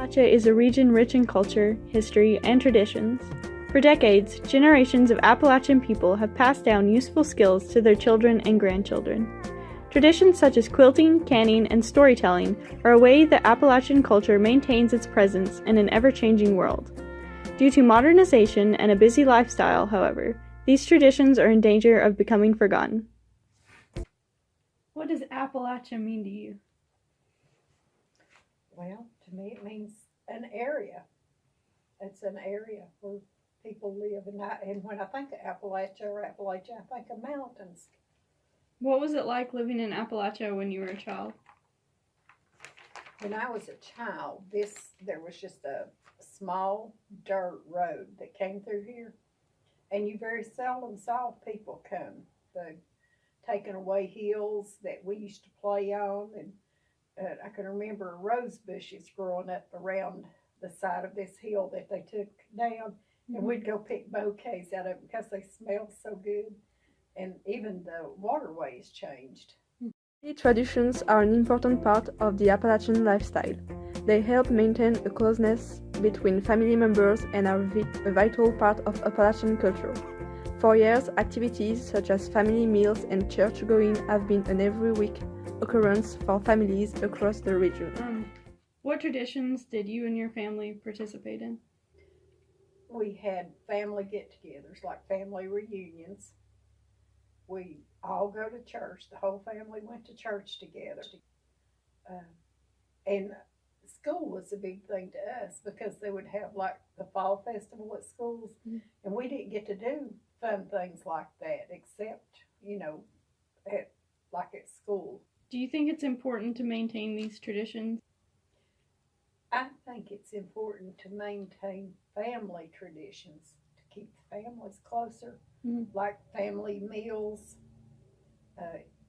Appalachia is a region rich in culture, history, and traditions. For decades, generations of Appalachian people have passed down useful skills to their children and grandchildren. Traditions such as quilting, canning, and storytelling are a way that Appalachian culture maintains its presence in an ever-changing world. Due to modernization and a busy lifestyle, however, these traditions are in danger of becoming forgotten. What does Appalachia mean to you? Well, to me it means an area. It's an area where people live. And when I think of Appalachia, I think of mountains. What was it like living in Appalachia when you were a child? When I was a child, there was just a small dirt road that came through here. And you very seldom saw people come. The taking away hills that we used to play on, and I can remember rose bushes growing up around the side of this hill that they took down, and we'd go pick bouquets out of it because they smelled so good. And even the waterways changed. Family traditions are an important part of the Appalachian lifestyle. They help maintain a closeness between family members and are a vital part of Appalachian culture. For years, activities such as family meals and church-going have been an every week occurrence for families across the region. What traditions did you and your family participate in? We had family get-togethers, like family reunions. We all go to church. The whole family went to church together. And school was a big thing to us because they would have like the fall festival at schools, and we didn't get to do fun things like that except, at school. Do you think it's important to maintain these traditions? I think it's important to maintain family traditions, to keep the families closer, like family meals,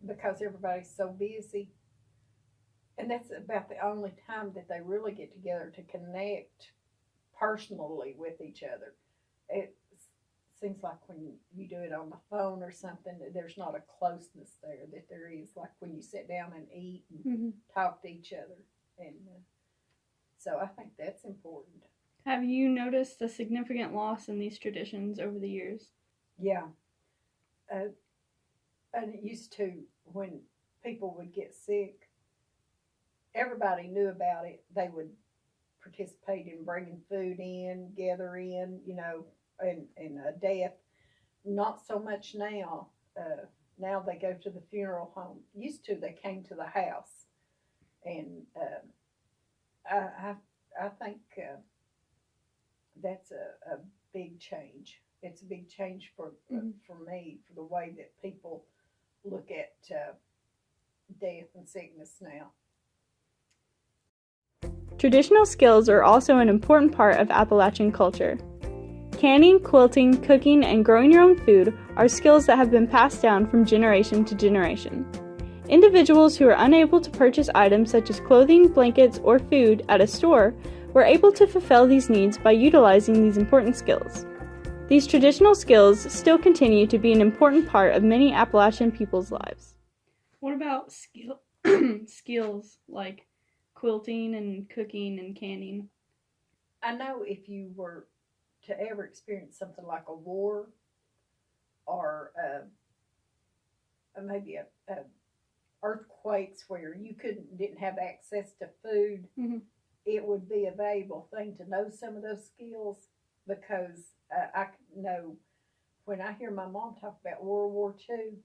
because everybody's so busy. And that's about the only time that they really get together to connect personally with each other. It seems like when you do it on the phone or something, there's not a closeness there that there is like when you sit down and eat and talk to each other. And so I think that's important. Have you noticed a significant loss in these traditions over the years? Yeah. And it used to, when people would get sick, everybody knew about it. They would participate in bringing food in, gather in, and a death. Not so much now. Now they go to the funeral home. Used to, they came to the house. And I think that's a big change. It's a big change for me, for the way that people look at death and sickness now. Traditional skills are also an important part of Appalachian culture. Canning, quilting, cooking, and growing your own food are skills that have been passed down from generation to generation. Individuals who are unable to purchase items such as clothing, blankets, or food at a store were able to fulfill these needs by utilizing these important skills. These traditional skills still continue to be an important part of many Appalachian people's lives. What about skills like quilting and cooking and canning? I know if you were to ever experience something like a war or maybe a earthquakes where you didn't have access to food, it would be a valuable thing to know some of those skills, because I know when I hear my mom talk about World War II,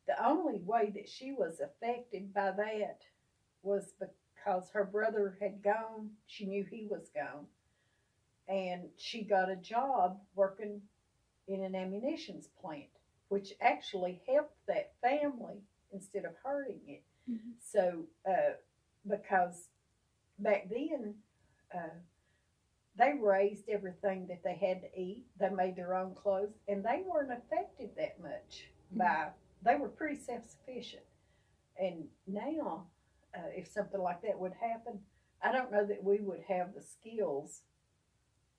the only way that she was affected by that was because her brother had gone. She knew he was gone, and she got a job working in an ammunition plant, which actually helped that family instead of hurting it. So, because back then, they raised everything that they had to eat. They made their own clothes, and they weren't affected that much they were pretty self-sufficient. And now, if something like that would happen, I don't know that we would have the skills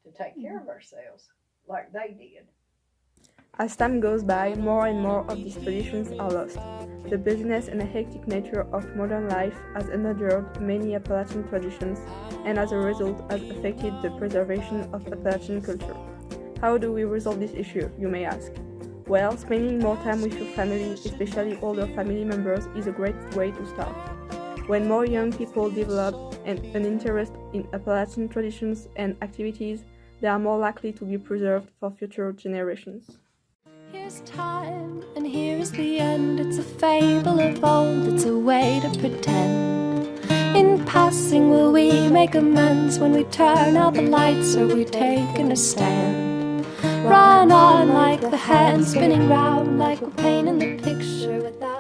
to take care of ourselves like they did. As time goes by, more and more of these traditions are lost. The busyness and hectic nature of modern life has endangered many Appalachian traditions and as a result has affected the preservation of Appalachian culture. How do we resolve this issue, you may ask? Well, spending more time with your family, especially older family members, is a great way to start. When more young people develop an interest in Appalachian traditions and activities, they are more likely to be preserved for future generations. Here's time, and here is the end. It's a fable of old, it's a way to pretend. In passing, will we make amends when we turn out the lights or we taken a stand? Run on like the hand spinning round, like we're painting the picture without